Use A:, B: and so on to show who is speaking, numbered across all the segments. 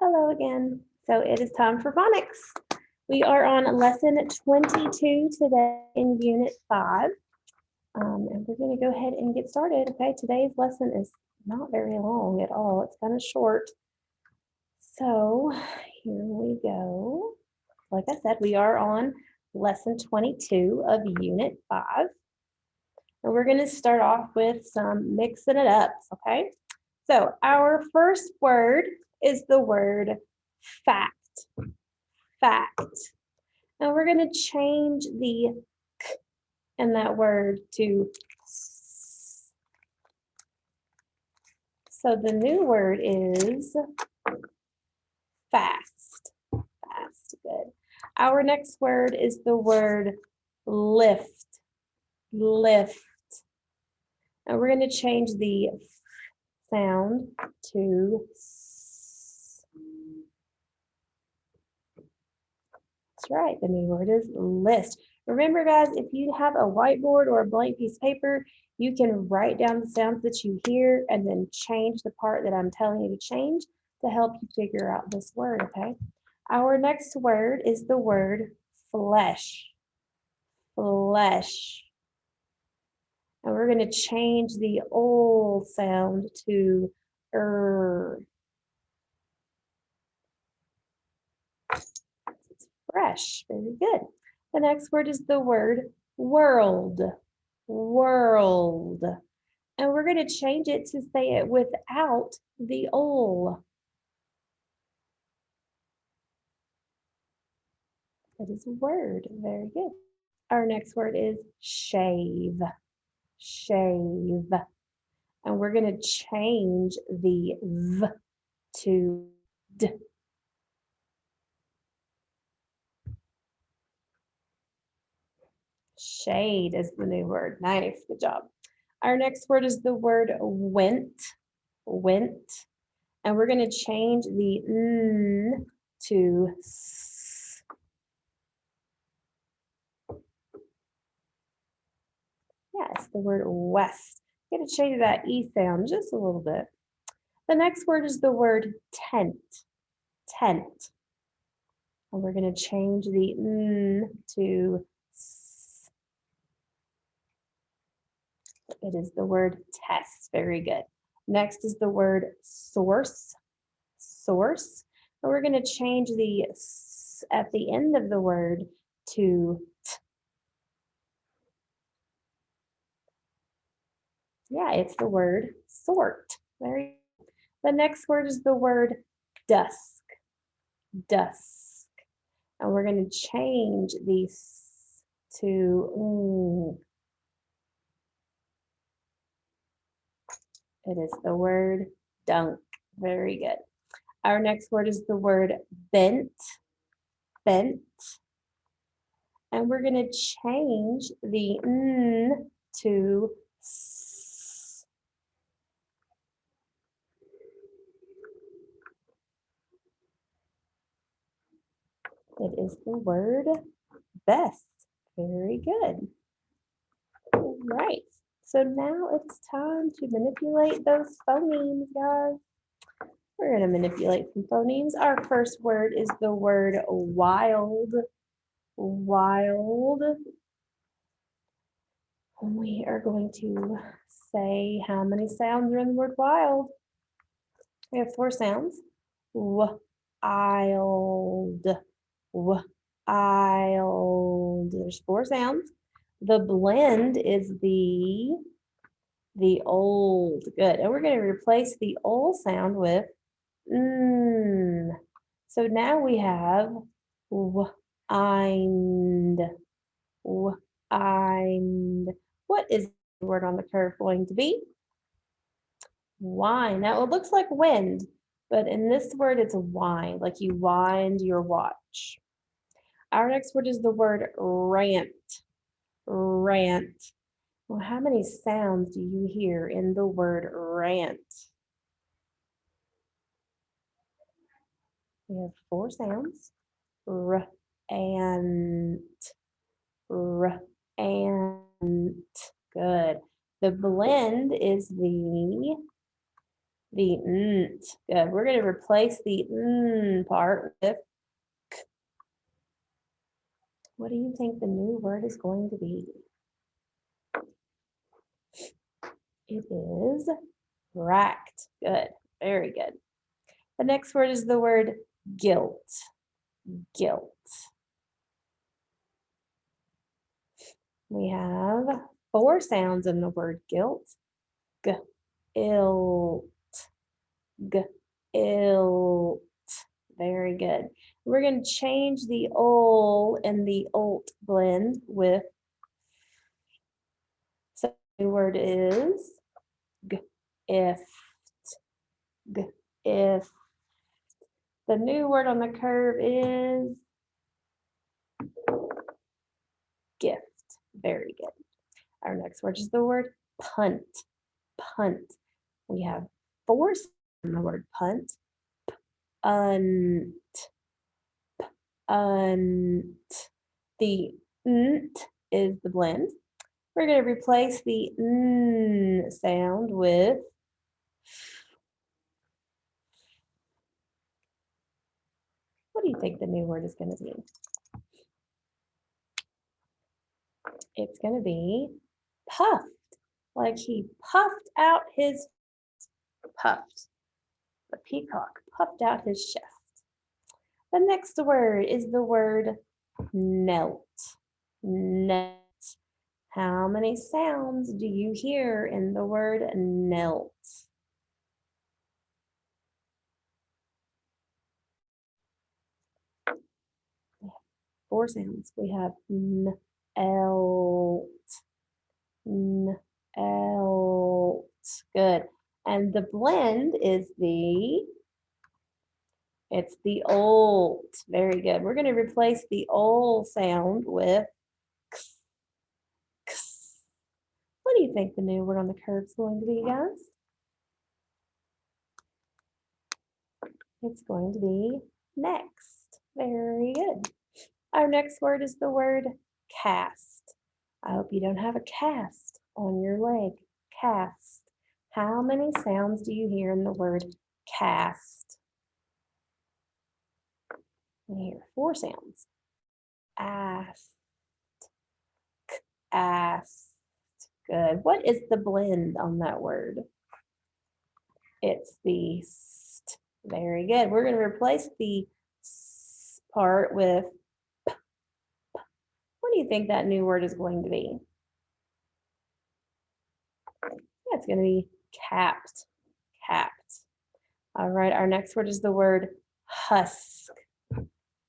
A: Hello again. So it is time for phonics. We are on lesson 22 today in unit 5. And we're going to go ahead and get started. Okay, today's lesson is not very long at all. It's kind of short. So here we go. Like I said, we are on lesson 22 of unit 5. And we're going to start off with some mixing it up, okay? So our first word is the word fact. Fact. And we're going to change the k in that word to s. So the new word is fast. Fast. Good. Our next word is the word lift. Lift. And we're going to change the f sound to s. That's right. The new word is list. Remember, guys, if you have a whiteboard or a blank piece of paper, you can write down the sounds that you hear and then change the part that I'm telling you to change to help you figure out this word, okay? Our next word is the word flesh. Flesh. And we're going to change the old sound to It's fresh. Very good. The next word is the word world. World. And we're going to change it to say it without the ol. That is word. Very good. Our next word is shave. Shave. And we're going to change the v to d. Shade is the new word. Nice. Good job. Our next word is the word went. Went. And we're going to change the n to s. Yeah, it's the word west. I'm going to change that e sound just a little bit. The next word is the word tent. Tent. And we're going to change the n to s. It is the word test. Very good. Next is the word source. Source. And we're going to change the s at the end of the word to t. Yeah, it's the word sort. Very. The next word is the word dusk. Dusk. And we're going to change the s to It is the word dunk. Very good. Our next word is the word bent. Bent. And we're going to change the n to s. It is the word best. Very good. All right. So now it's time to manipulate those phonemes, guys. We're going to manipulate some phonemes. Our first word is the word wild. Wild. We are going to say how many sounds are in the word wild. We have 4 sounds. Wild. Wild. There's 4 sounds. The blend is the old. Good. And we're going to replace the old sound with n. So now we have wind. Wind. What is the word on the curve going to be? Wind. Now it looks like wind, but in this word it's wind, like you wind your watch. Our next word is the word rant. Rant. Well, how many sounds do you hear in the word rant? We have 4 sounds. R and r and. Good. The blend is the The nt. Good. We're going to replace the n part with k. What do you think the new word is going to be? It is racked. Good. Very good. The next word is the word guilt. Guilt. We have 4 sounds in the word guilt. G, ilt, g, ilt. Very good. We're going to change the ol and the olt blend with, so the word is g, if, g, if. The new word on the curve is gift. Very good. Our next word is the word punt. Punt. We have 4 sounds in the word punt. Unt. Unt. The nt is the blend. We're going to replace the n sound with what do you think the new word is going to be? It's going to be puffed, like he puffed out his puffed. The peacock puffed out his chest. The next word is the word knelt. Knelt. How many sounds do you hear in the word knelt? 4 sounds. We have n, elt, n, elt. Good. And the blend is it's the olt. Very good. We're going to replace the ol sound with x, x. What do you think the new word on the curve is going to be, guys? It's going to be next. Very good. Our next word is the word cast. I hope you don't have a cast on your leg. Cast. How many sounds do you hear in the word cast? You hear 4 sounds. Asked. Asked. Good. What is the blend on that word? It's the st. Very good. We're going to replace the s part with p. What do you think that new word is going to be? Yeah, it's going to be capped. Capped. All right, our next word is the word husk.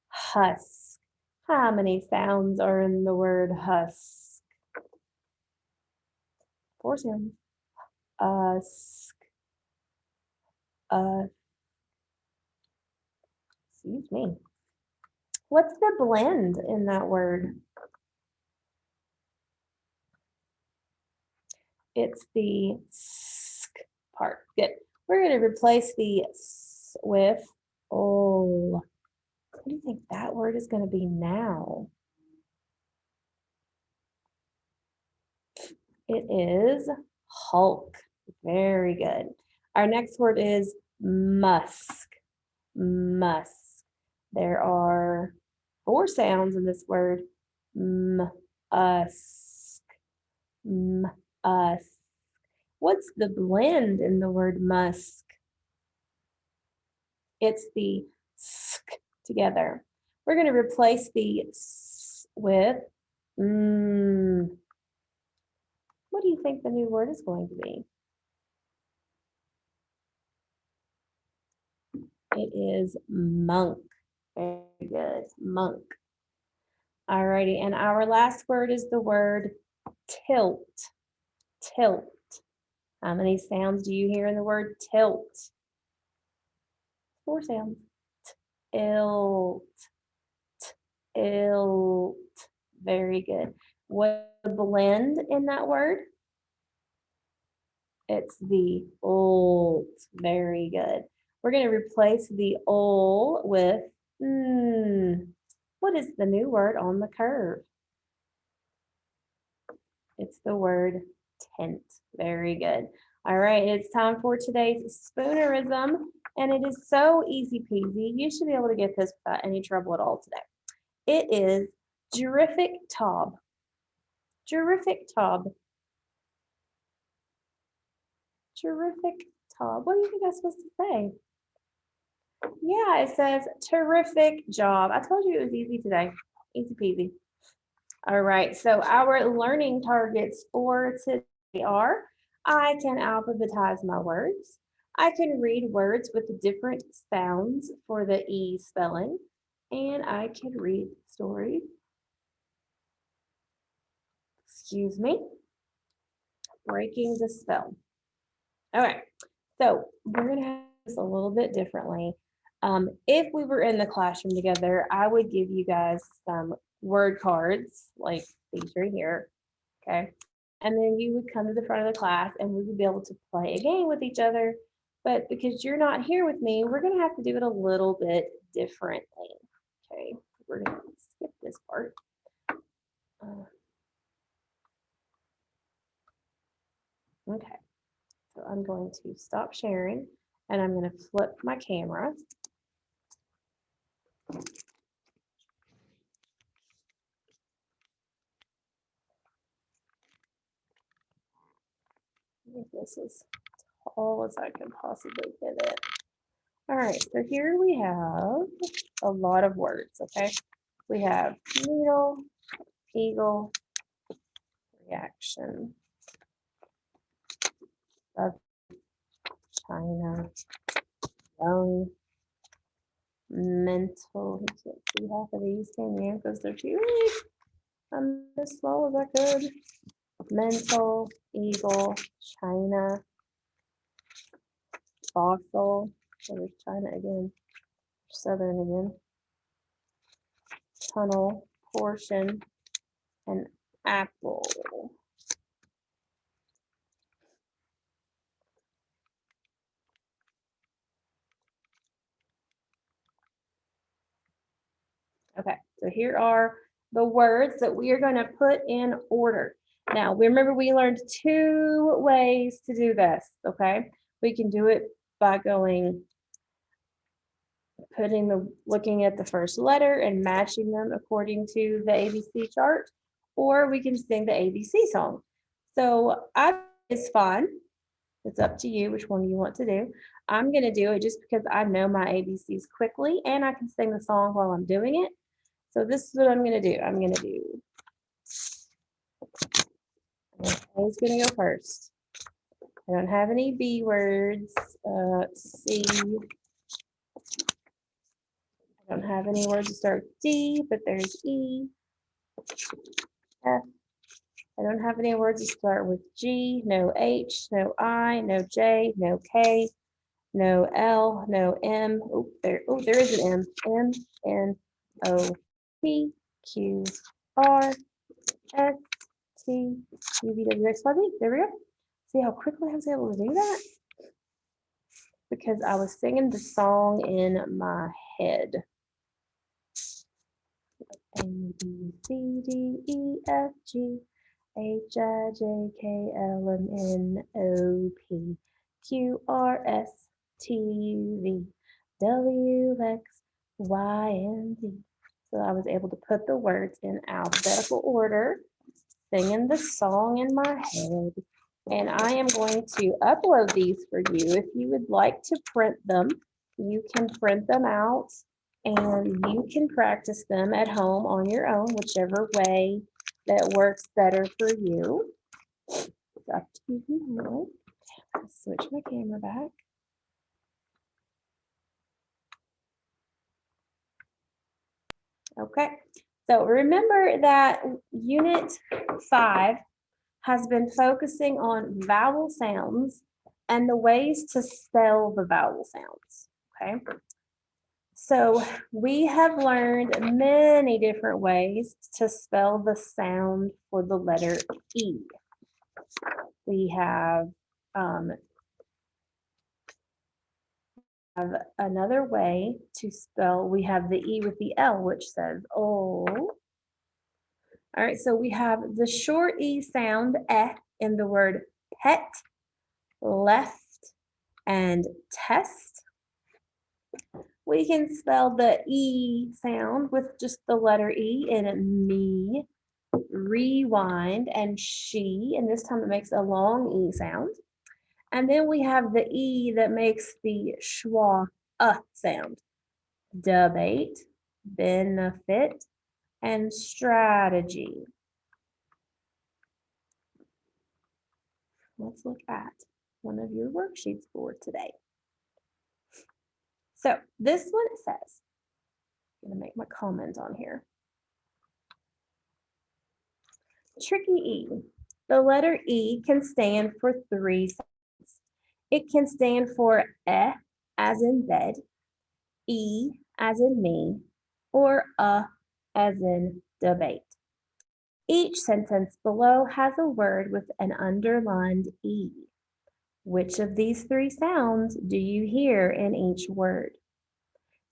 A: Husk. How many sounds are in the word husk? 4 sounds. Usk. Excuse me. What's the blend in that word? It's the sk part. Good. We're going to replace the s with ol. What do you think that word is going to be now? It is hulk. Very good. Our next word is musk. Musk. There are 4 sounds in this word. Usk. Usk. What's the blend in the word musk? It's the sk together. We're going to replace the s with What do you think the new word is going to be? It is monk. Very good. Monk. Alrighty, and our last word is the word tilt. Tilt. How many sounds do you hear in the word tilt? 4 sounds. Tilt. Tilt. Very good. What's the blend in that word? It's the old. Very good. We're going to replace the ol with What is the new word on the curve? It's the word tent. Very good. All right, it's time for today's spoonerism, and it is so easy peasy. You should be able to get this without any trouble at all today. It is terrific tob. Terrific tob. Terrific tob. What do you think I'm supposed to say? Yeah, it says terrific job. I told you it was easy today. Easy peasy. All right, so our learning targets for today are I can alphabetize my words. I can read words with different sounds for the E spelling. And I can read stories. Excuse me. Breaking the spell. All right, so we're going to have this a little bit differently. If we were in the classroom together, I would give you guys some word cards like these right here, okay? And then you would come to the front of the class and we would be able to play a game with each other. But because you're not here with me, we're going to have to do it a little bit differently, okay? We're going to skip this part. Okay, so I'm going to stop sharing and I'm going to flip my camera. This is tall as I can possibly get it. All right, so here we have a lot of words, okay? We have needle, eagle, reaction, of China, young, mental. You can't see half of these, can you? Because they're too big. I'm as small as I could. Mental, eagle, China, fossil. So there's China again. Southern again. Tunnel, portion, and apple. Okay, so here are the words that we are going to put in order. Now, remember we learned two ways to do this, okay? We can do it by looking at the first letter and matching them according to the ABC chart, or we can sing the ABC song. So it's fun. It's up to you which one you want to do. I'm going to do it just because I know my ABCs quickly and I can sing the song while I'm doing it. So this is what I'm going to do. I'm going to do, A's going to go first. I don't have any B words. C. I don't have any words to start with D, but there's E. F. I don't have any words to start with G, no H, no I, no J, no K, no L, no M. Oh, there is an M. M, N, O, P, Q, R, S, T, U, V, W, X, Y, Z. There we go. See how quickly I was able to do that? Because I was singing the song in my head. A, B, C, D, E, F, G, H, I, J, K, L, M, N, O, P, Q, R, S, T, U, V, W, X, Y, and Z. So I was able to put the words in alphabetical order, singing the song in my head. And I am going to upload these for you. If you would like to print them, you can print them out and you can practice them at home on your own, whichever way that works better for you. It's up to you. I'll switch my camera back. Okay, so remember that Unit 5 has been focusing on vowel sounds and the ways to spell the vowel sounds, okay? So we have learned many different ways to spell the sound for the letter E. We have another way to spell, we have the E with the L, which says oh. All right, so we have the short E sound, in the word pet, left, and test. We can spell the E sound with just the letter E in me, rewind, and she, and this time it makes a long E sound. And then we have the E that makes the schwa sound. Debate, benefit, and strategy. Let's look at one of your worksheets for today. So this one says, I'm going to make my comment on here. Tricky E. The letter E can stand for three sounds. It can stand for as in bed, E as in me, or as in debate. Each sentence below has a word with an underlined E. Which of these three sounds do you hear in each word?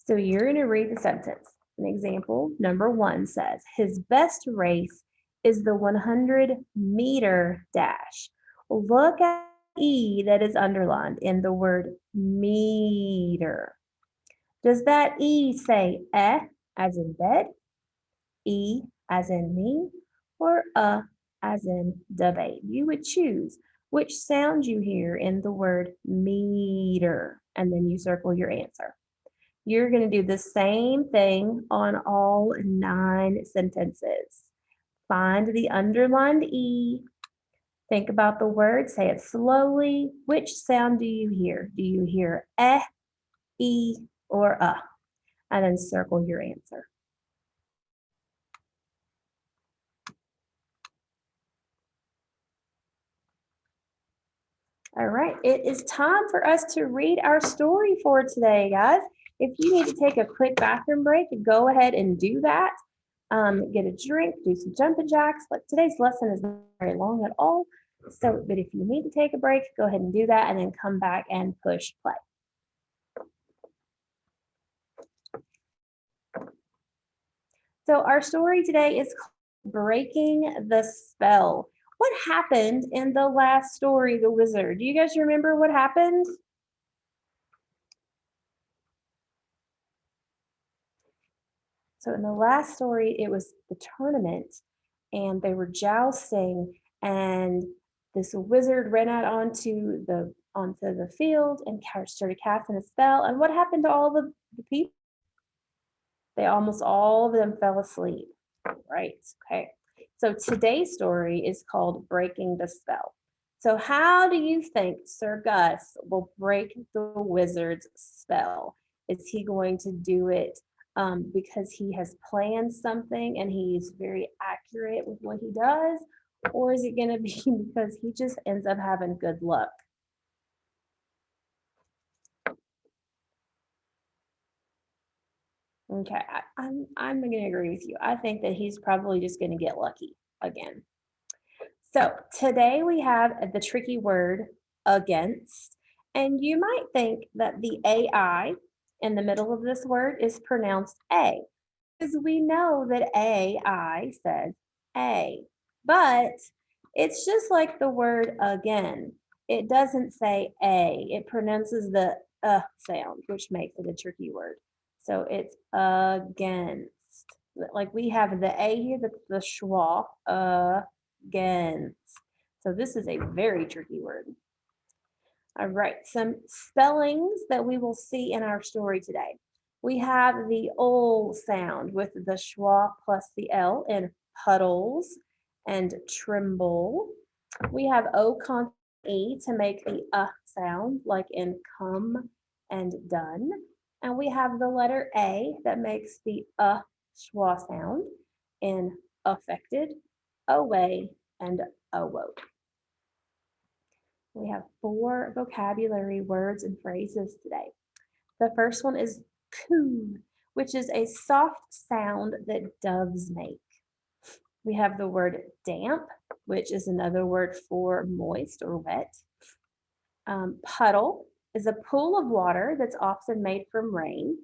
A: So you're going to read the sentence. An example, number 1 says, his best race is the 100-meter dash. Look at E that is underlined in the word meter. Does that E say as in bed, E as in me, or as in debate? You would choose which sound you hear in the word meter, and then you circle your answer. You're going to do the same thing on all 9 sentences. Find the underlined E. Think about the word. Say it slowly. Which sound do you hear? Do you hear E, or And then circle your answer. All right, it is time for us to read our story for today, guys. If you need to take a quick bathroom break, go ahead and do that. Get a drink, do some jumping jacks. But today's lesson is not very long at all. So, but if you need to take a break, go ahead and do that and then come back and push play. So our story today is called Breaking the Spell. What happened in the last story, The Wizard? Do you guys remember what happened? So in the last story, it was the tournament and they were jousting and this wizard ran out onto the field and started casting a spell. And what happened to all the people? They almost all of them fell asleep. Right. Okay. So today's story is called Breaking the Spell. So how do you think Sir Gus will break the wizard's spell? Is he going to do it because he has planned something and he's very accurate with what he does? Or is it going to be because he just ends up having good luck? Okay, I'm going to agree with you. I think that he's probably just going to get lucky again. So today we have the tricky word against, and you might think that the AI in the middle of this word is pronounced A, because we know that AI says A, but it's just like the word again. It doesn't say A, it pronounces the sound, which makes it a tricky word. So it's against. Like we have the A here, that's the schwa, against. So this is a very tricky word. All right, some spellings that we will see in our story today. We have the ol sound with the schwa plus the L in puddles and tremble. We have O consonant E to make the sound, like in come and done. And we have the letter A that makes the schwa sound in affected, away, and awoke. We have 4 vocabulary words and phrases today. The first one is coo, which is a soft sound that doves make. We have the word damp, which is another word for moist or wet. Puddle is a pool of water that's often made from rain.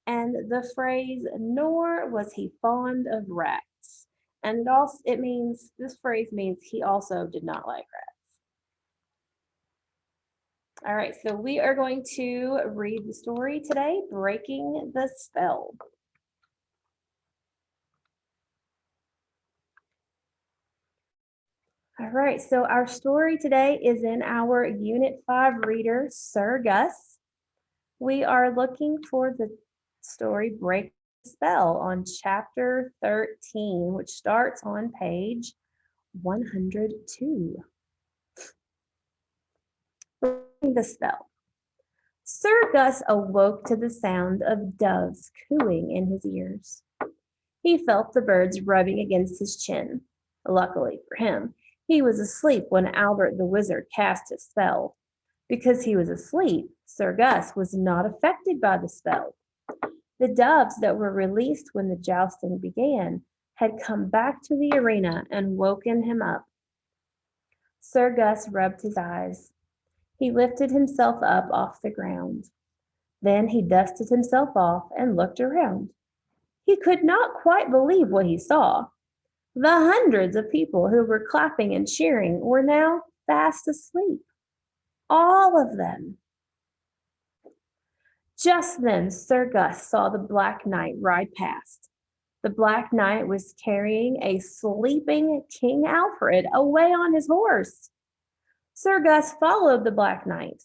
A: And the phrase, nor was he fond of rats. And this phrase means he also did not like rats. All right, so we are going to read the story today, Breaking the Spell. All right, so our story today is in our Unit 5 reader, Sir Gus. We are looking for the story Break the Spell on chapter 13, which starts on page 102. Breaking the Spell. Sir Gus awoke to the sound of doves cooing in his ears. He felt the birds rubbing against his chin. Luckily for him, he was asleep when Albert the wizard cast his spell. Because he was asleep, Sir Gus was not affected by the spell. The doves that were released when the jousting began had come back to the arena and woken him up. Sir Gus rubbed his eyes. He lifted himself up off the ground. Then he dusted himself off and looked around. He could not quite believe what he saw. The hundreds of people who were clapping and cheering were now fast asleep. All of them. Just then Sir Gus saw the Black Knight ride past. The Black Knight was carrying a sleeping King Alfred away on his horse. Sir Gus followed the Black Knight.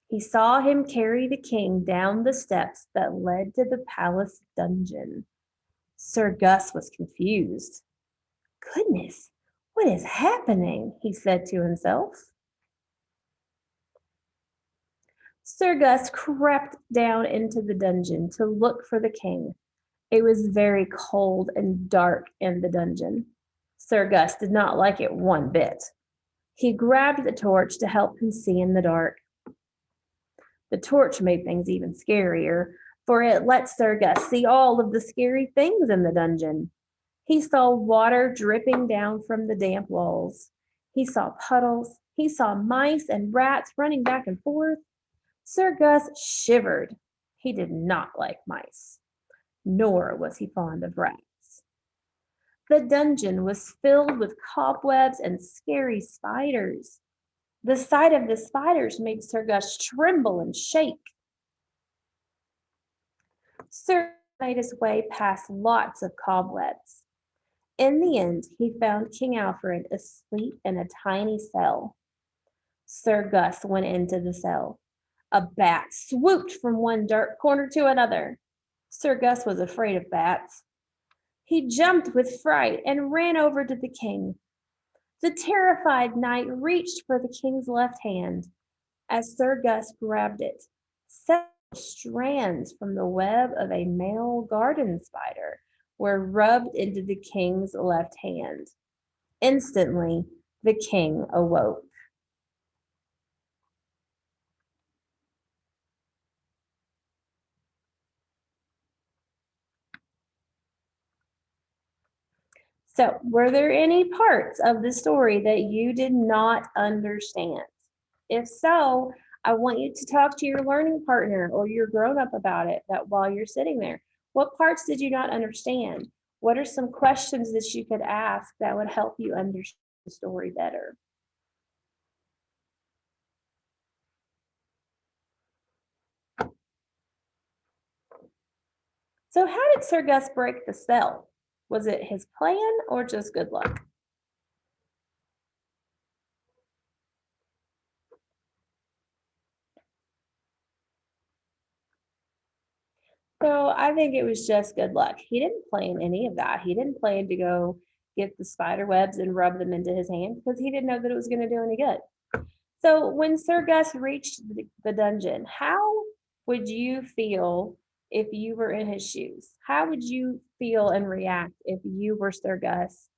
A: He saw him carry the king down the steps that led to the palace dungeon. Sir Gus was confused. Goodness, what is happening? He said to himself. Sir Gus crept down into the dungeon to look for the king. It was very cold and dark in the dungeon. Sir Gus did not like it one bit. He grabbed the torch to help him see in the dark. The torch made things even scarier, for it let Sir Gus see all of the scary things in the dungeon. He saw water dripping down from the damp walls. He saw puddles. He saw mice and rats running back and forth. Sir Gus shivered. He did not like mice, nor was he fond of rats. The dungeon was filled with cobwebs and scary spiders. The sight of the spiders made Sir Gus tremble and shake. Sir made his way past lots of cobwebs. In the end, he found King Alfred asleep in a tiny cell. Sir Gus went into the cell. A bat swooped from one dark corner to another. Sir Gus was afraid of bats. He jumped with fright and ran over to the king. The terrified knight reached for the king's left hand. As Sir Gus grabbed it, several strands from the web of a male garden spider were rubbed into the king's left hand. Instantly, the king awoke. So, were there any parts of the story that you did not understand? If so, I want you to talk to your learning partner or your grown-up about it that while you're sitting there. What parts did you not understand? What are some questions that you could ask that would help you understand the story better? So how did Sir Gus break the spell? Was it his plan or just good luck? So I think it was just good luck. He didn't plan any of that. He didn't plan to go get the spider webs and rub them into his hand because he didn't know that it was going to do any good. So when Sir Gus reached the dungeon, how would you feel if you were in his shoes? How would you feel and react if you were Sir Gus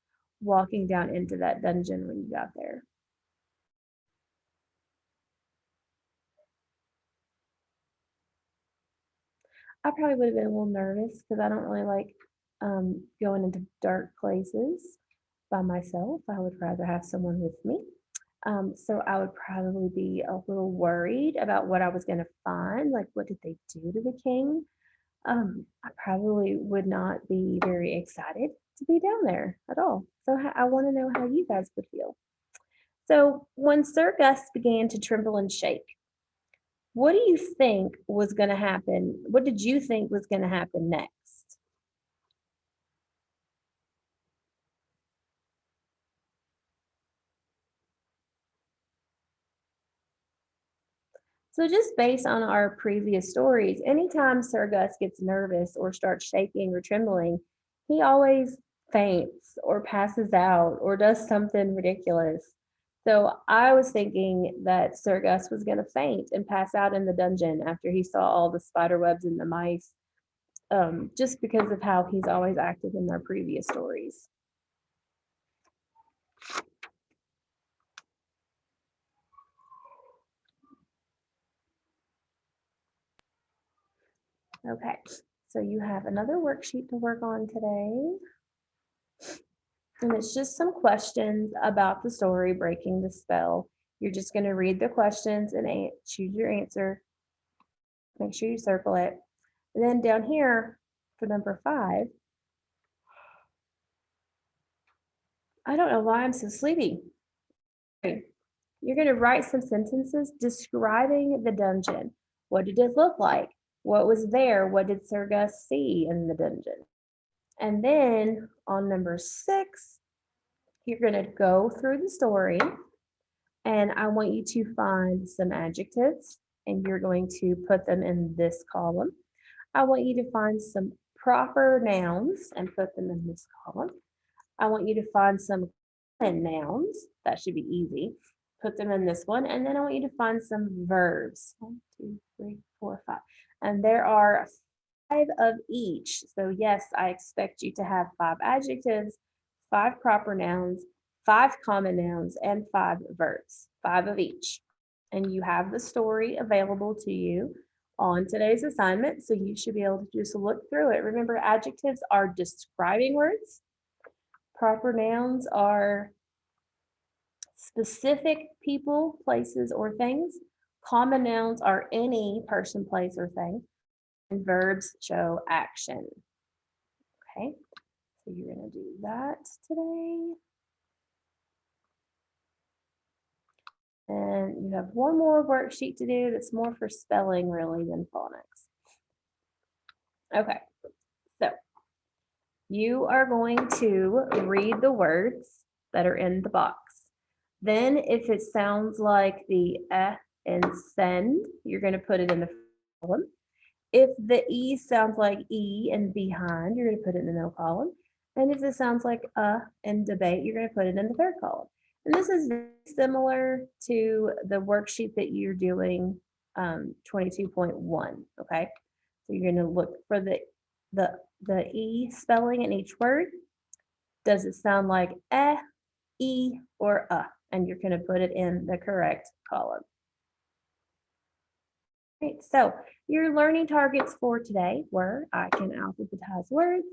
A: walking down into that dungeon when you got there? I probably would have been a little nervous because I don't really like going into dark places by myself. I would rather have someone with me. So I would probably be a little worried about what I was going to find. Like, what did they do to the king? I probably would not be very excited to be down there at all. So I want to know how you guys would feel. So when Sir Gus began to tremble and shake, What do you think was going to happen? What did you think was going to happen next? So just based on our previous stories, anytime Sir Gus gets nervous or starts shaking or trembling, he always faints or passes out or does something ridiculous. So I was thinking that Sir Gus was going to faint and pass out in the dungeon after he saw all the spider webs and the mice, just because of how he's always acted in our previous stories. Okay, so you have another worksheet to work on today. And it's just some questions about the story, Breaking the Spell. You're just going to read the questions and choose your answer. Make sure you circle it. And then down here for number 5, I don't know why I'm so sleepy. You're going to write some sentences describing the dungeon. What did it look like? What was there? What did Sir Gus see in the dungeon? And then on number 6, you're going to go through the story and I want you to find some adjectives and you're going to put them in this column. I want you to find some proper nouns and put them in this column. I want you to find some common nouns. That should be easy. Put them in this one. And then I want you to find some verbs. 1, 2, 3, 4, 5. And there are 5 of each. So yes, I expect you to have 5 adjectives, 5 proper nouns, 5 common nouns, and 5 verbs, 5 of each. And you have the story available to you on today's assignment, so you should be able to just look through it. Remember, adjectives are describing words. Proper nouns are specific people, places, or things. Common nouns are any person, place, or thing. And verbs show action. Okay, so you're going to do that today. And you have one more worksheet to do that's more for spelling really than phonics. Okay, so you are going to read the words that are in the box. Then if it sounds like the and send, you're going to put it in the column. If the E sounds like E and behind, you're going to put it in the middle column. And if it sounds like and debate, you're going to put it in the third column. And this is very similar to the worksheet that you're doing 22.1, okay? So you're going to look for the E spelling in each word. Does it sound like E, or and you're going to put it in the correct column. Right, so your learning targets for today were I can alphabetize words,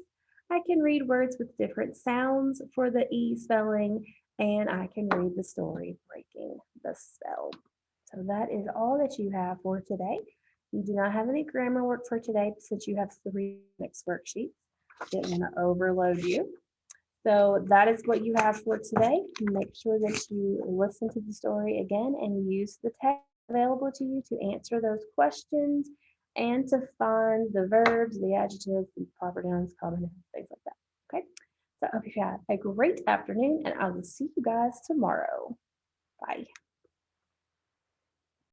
A: I can read words with different sounds for the E spelling, and I can read the story Breaking the Spell. So that is all that you have for today. You do not have any grammar work for today since you have 3 next worksheets. Didn't want to overload you. So that is what you have for today. Make sure that you listen to the story again and use the text available to you to answer those questions and to find the verbs, the adjectives, the proper nouns, common nouns, things like that. Okay. So I hope you have a great afternoon and I will see you guys tomorrow. Bye.